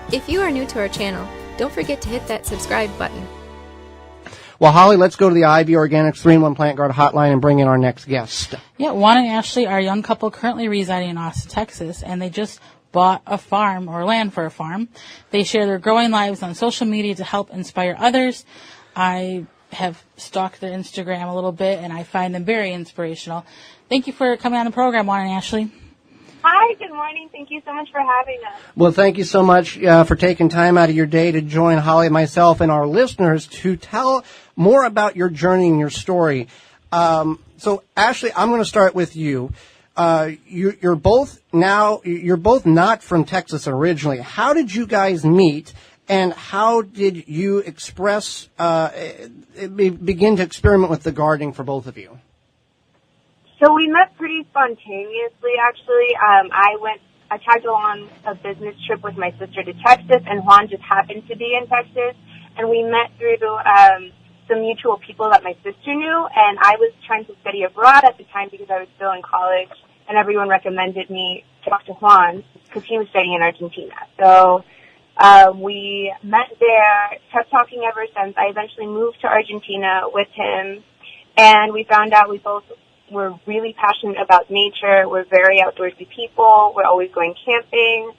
If you are new to our channel, don't forget to hit that subscribe button. Well, Holly, let's go to the Ivy Organics 3-in-1 Plant Guard hotline and bring in our next guest. Yeah, Juan and Ashley are a young couple currently residing in Austin, Texas, and they just bought a farm or land for a farm. They share their growing lives on social media to help inspire others. I have stalked their Instagram a little bit, and I find them very inspirational. Thank you for coming on the program, Juan and Ashley. Hi, good morning. Thank you so much for having us. Well, thank you so much for taking time out of your day to join Holly, myself, and our listeners to tell more about your journey and your story. So, Ashley, I'm going to start with you. You're both not from Texas originally. How did you guys meet, and how did you begin to experiment with the gardening for both of you? So we met pretty spontaneously, actually. I tagged along a business trip with my sister to Texas, and Juan just happened to be in Texas. And we met through some mutual people that my sister knew, and I was trying to study abroad at the time because I was still in college, and everyone recommended me to talk to Juan because he was studying in Argentina. So we met there, kept talking ever since. I eventually moved to Argentina with him, and we found out we both were really passionate about nature. We're very outdoorsy people. We're always going camping,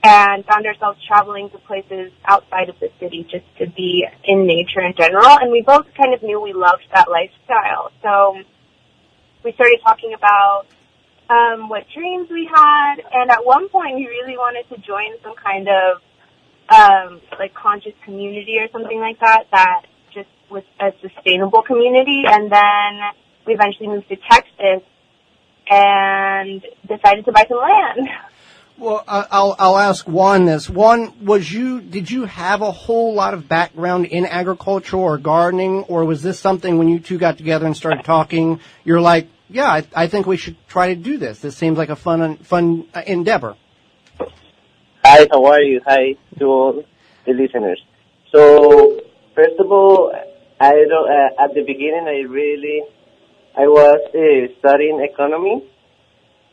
and found ourselves traveling to places outside of the city just to be in nature in general. And we both kind of knew we loved that lifestyle. So we started talking about what dreams we had, and at one point we really wanted to join some kind of like conscious community or something like that just was a sustainable community. And then we eventually moved to Texas and decided to buy some land. Well, I'll ask Juan this. Juan, did you have a whole lot of background in agriculture or gardening, or was this something when you two got together and started talking, you're like, yeah, I think we should try to do this. This seems like a fun endeavor. Hi, how are you? Hi to all the listeners. So, first of all, at the beginning, I was studying economy,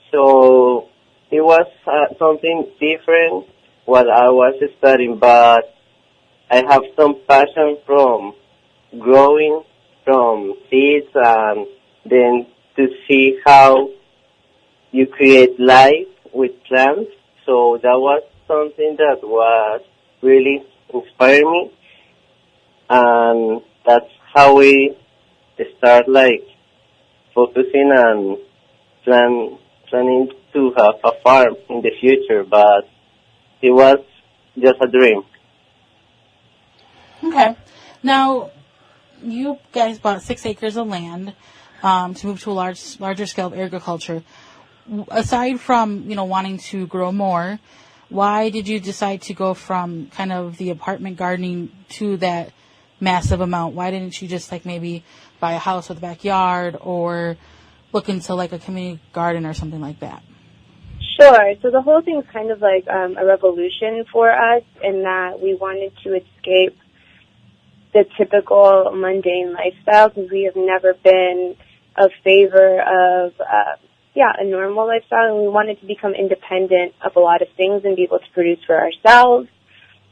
so it was something different what I was studying, but I have some passion from growing from seeds and then to see how you create life with plants. So that was something that was really inspiring me, and that's how we start focusing on planning to have a farm in the future, but it was just a dream. Okay. Now, you guys bought 6 acres of land to move to a larger scale of agriculture. Aside from, wanting to grow more, why did you decide to go from kind of the apartment gardening to that massive amount? Why didn't you just maybe buy a house with a backyard or look into a community garden or something like that? Sure. So the whole thing is kind of like a revolution for us in that we wanted to escape the typical mundane lifestyle because we have never been a favor of a normal lifestyle, and we wanted to become independent of a lot of things and be able to produce for ourselves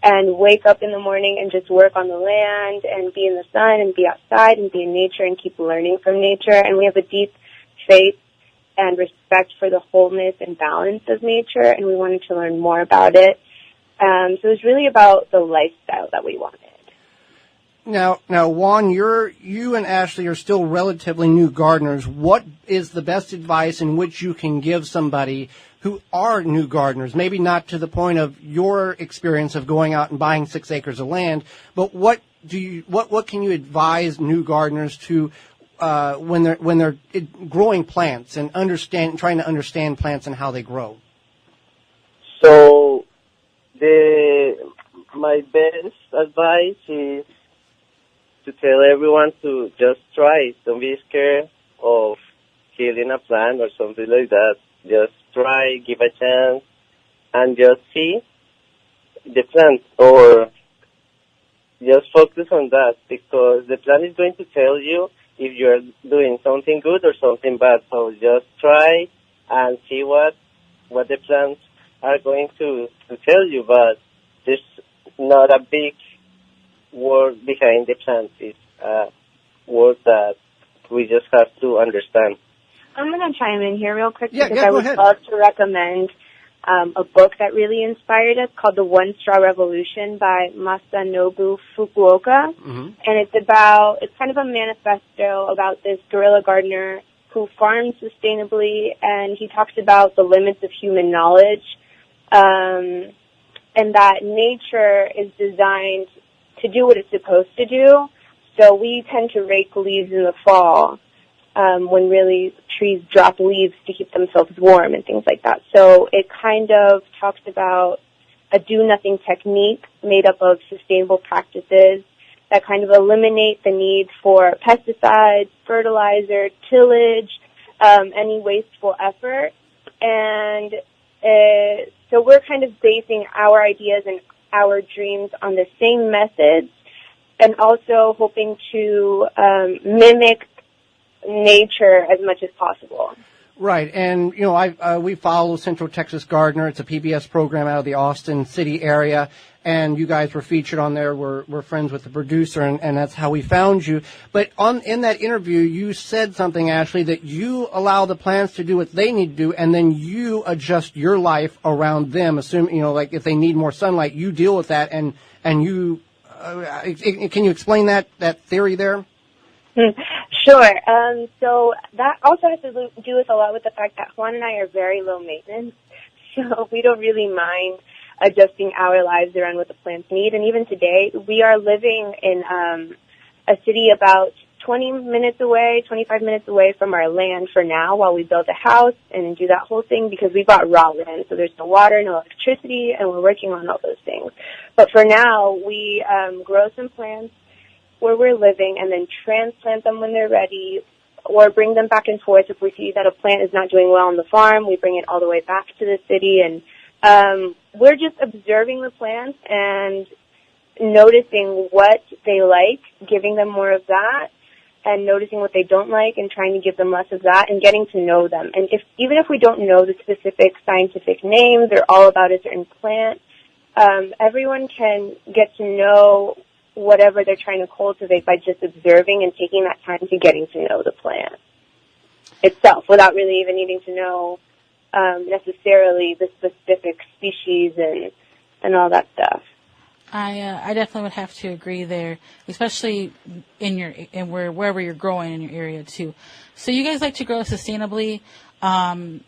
and wake up in the morning and just work on the land and be in the sun and be outside and be in nature and keep learning from nature. And we have a deep faith and respect for the wholeness and balance of nature, and we wanted to learn more about it. So it was really about the lifestyle that we wanted. Now, Juan, you and Ashley are still relatively new gardeners. What is the best advice in which you can give somebody who are new gardeners? Maybe not to the point of your experience of going out and buying 6 acres of land, but what can you advise new gardeners to when they're growing plants and trying to understand plants and how they grow? So, my best advice is to tell everyone to just try it. Don't be scared of killing a plant or something like that. Just try, give a chance, and just see the plant, or just focus on that, because the plant is going to tell you if you're doing something good or something bad. So just try and see what the plants are going to tell you. But there's not a big word behind the plants. It's a word that we just have to understand. I'm going to chime in here real quick Yeah, because go I would ahead. love to recommend a book that really inspired us called The One Straw Revolution by Masanobu Fukuoka. Mm-hmm. And it's kind of a manifesto about this guerrilla gardener who farms sustainably, and he talks about the limits of human knowledge, and that nature is designed to do what it's supposed to do. So we tend to rake leaves in the fall, when really trees drop leaves to keep themselves warm and things like that. So it kind of talks about a do-nothing technique made up of sustainable practices that kind of eliminate the need for pesticides, fertilizer, tillage, any wasteful effort. And so we're kind of basing our ideas and our dreams on the same methods, and also hoping to mimic nature as much as possible. Right, and we follow Central Texas Gardener. It's a PBS program out of the Austin City area, and you guys were featured on there. We're friends with the producer, and that's how we found you. But in that interview, you said something, Ashley, that you allow the plants to do what they need to do, and then you adjust your life around them. Assuming like if they need more sunlight, you deal with that, and you can you explain that theory there? Sure. So that also has to do with a lot with the fact that Juan and I are very low maintenance, so we don't really mind adjusting our lives around what the plants need. And even today, we are living in a city about 25 minutes away from our land for now while we build a house and do that whole thing, because we bought raw land, so there's no water, no electricity, and we're working on all those things. But for now, we grow some plants where we're living and then transplant them when they're ready, or bring them back and forth. If we see that a plant is not doing well on the farm, we bring it all the way back to the city. And we're just observing the plants and noticing what they like, giving them more of that, and noticing what they don't like and trying to give them less of that, and getting to know them. And even if we don't know the specific scientific names or all about a certain plant, everyone can get to know whatever they're trying to cultivate by just observing and taking that time to getting to know the plant itself without really even needing to know necessarily the specific species and all that stuff. I definitely would have to agree there, especially wherever you're growing in your area too. So you guys like to grow sustainably on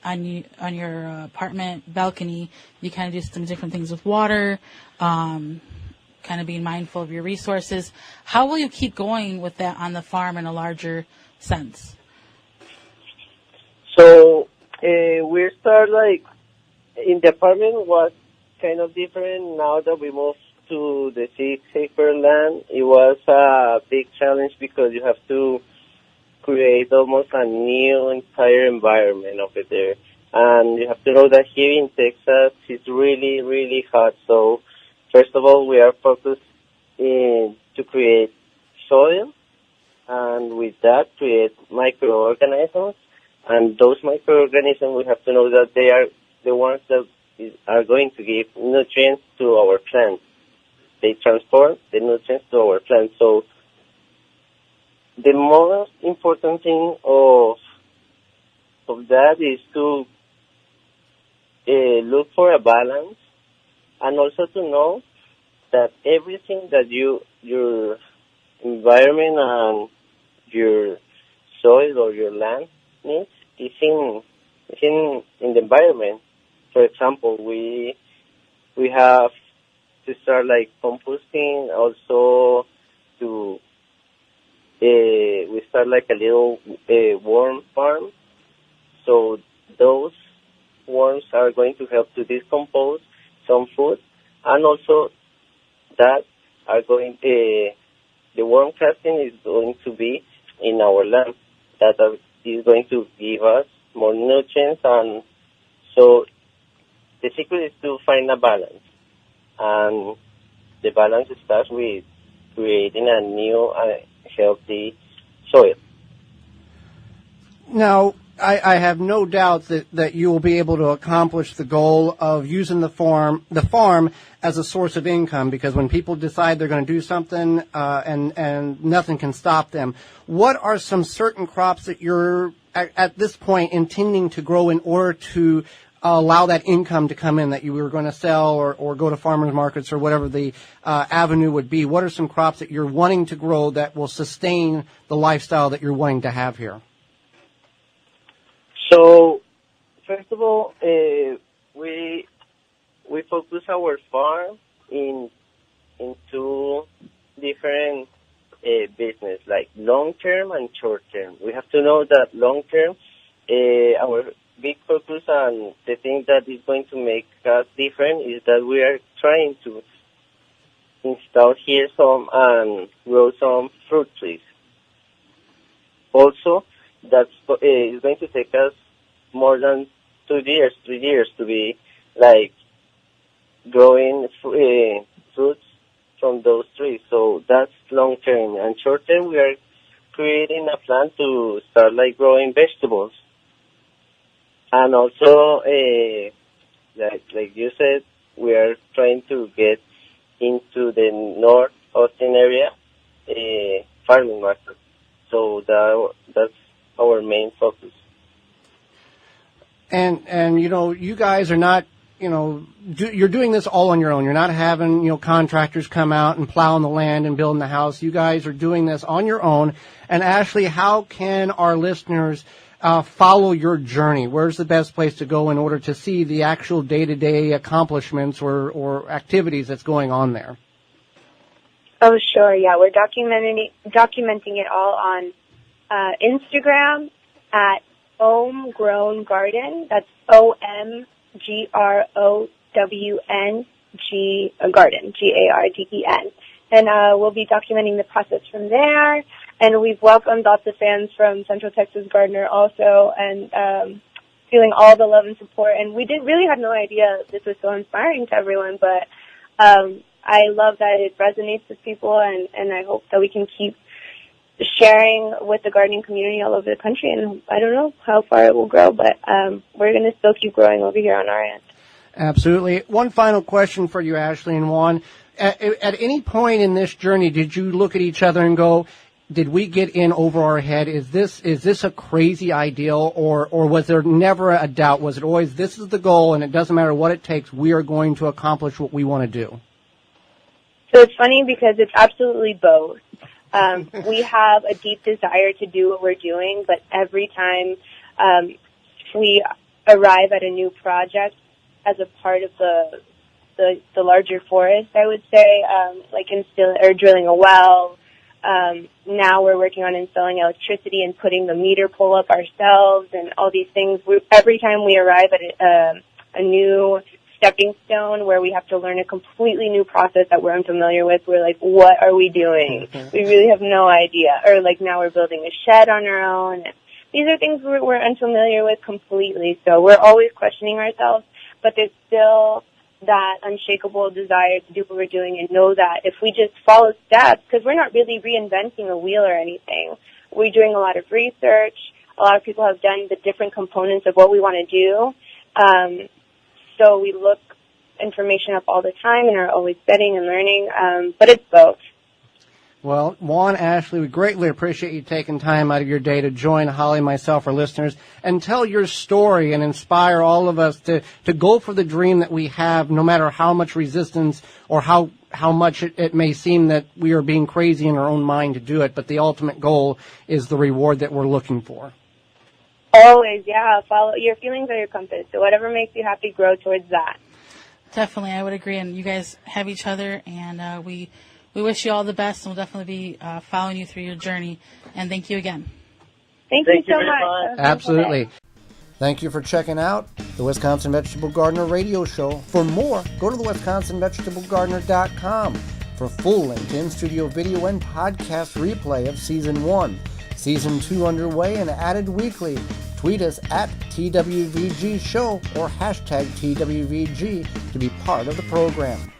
your apartment balcony. You kind of do some different things with water. Kind of being mindful of your resources. How will you keep going with that on the farm in a larger sense? So we start in the apartment was kind of different. Now that we moved to the 6-acre land, it was a big challenge because you have to create almost a new entire environment over there. And you have to know that here in Texas it's really, really hot. So first of all, we are focused to create soil, and with that, create microorganisms. And those microorganisms, we have to know that they are the ones that are going to give nutrients to our plants. They transport the nutrients to our plants. So the most important thing of that is to look for a balance, and also to know that everything that your environment and your soil or your land needs is in the environment. For example, we have to start composting. Also, we start a little worm farm. So those worms are going to help to decompose some food, and also that are going the worm casting is going to be in our land. That is going to give us more nutrients, and so the secret is to find a balance, and the balance starts with creating a new healthy soil. Now, I have no doubt that you will be able to accomplish the goal of using the farm as a source of income, because when people decide they're going to do something, and nothing can stop them. What are some certain crops that you're at this point intending to grow in order to allow that income to come in, that you were going to sell or go to farmers markets or whatever the avenue would be? What are some crops that you're wanting to grow that will sustain the lifestyle that you're wanting to have here? So, first of all, we focus our farm into different business, like long term and short term. We have to know that long term, our big focus on the thing that is going to make us different is that we are trying to install here some and grow some fruit trees. Also, that's is going to take us more than 3 years to be like growing fruits from those trees. So that's long term. And short term, we are creating a plan to start like growing vegetables. And also, like you said, we are trying to get into the North Austin area farming market. So that's our main focus. And you guys are not, you're doing this all on your own. You're not having, contractors come out and plow on the land and building the house. You guys are doing this on your own. And Ashley, how can our listeners follow your journey? Where's the best place to go in order to see the actual day-to-day accomplishments or activities that's going on there? Oh, sure. Yeah, we're documenting it all on Instagram at omgrowngarden. That's OMGROWN garden, GARDEN. And we'll be documenting the process from there. And we've welcomed lots of fans from Central Texas Gardener also, and feeling all the love and support. And we really had no idea this was so inspiring to everyone, but I love that it resonates with people, and I hope that we can keep sharing with the gardening community all over the country. And I don't know how far it will grow, but we're going to still keep growing over here on our end. Absolutely. One final question for you, Ashley and Juan. At any point in this journey, did you look at each other and go, did we get in over our head? Is this a crazy ideal, or was there never a doubt? Was it always, this is the goal and it doesn't matter what it takes, we are going to accomplish what we want to do? So it's funny because it's absolutely both. We have a deep desire to do what we're doing, but every time we arrive at a new project as a part of the larger forest, I would say, like drilling a well. Now we're working on installing electricity and putting the meter pole up ourselves and all these things. Every time we arrive at a new stepping stone where we have to learn a completely new process that we're unfamiliar with, we're like, what are we doing? We really have no idea. Or like now we're building a shed on our own. These are things we're unfamiliar with completely. So we're always questioning ourselves, but there's still that unshakable desire to do what we're doing and know that if we just follow steps, because we're not really reinventing a wheel or anything. We're doing a lot of research. A lot of people have done the different components of what we want to do. So we look information up all the time and are always studying and learning, but it's both. Well, Juan, Ashley, we greatly appreciate you taking time out of your day to join Holly, myself, our listeners, and tell your story and inspire all of us to go for the dream that we have, no matter how much resistance or how much it may seem that we are being crazy in our own mind to do it, but the ultimate goal is the reward that we're looking for. Always, yeah. Follow your feelings are your compass. So whatever makes you happy, grow towards that. Definitely, I would agree. And you guys have each other, and we wish you all the best, and we'll definitely be following you through your journey. And thank you again. Thank you so much. Absolutely. Thank you for checking out the Wisconsin Vegetable Gardener radio show. For more, go to the WisconsinVegetableGardener.com for full-length in-studio video and podcast replay of Season 1. Season 2 underway and added weekly. Tweet us at TWVG Show or hashtag TWVG to be part of the program.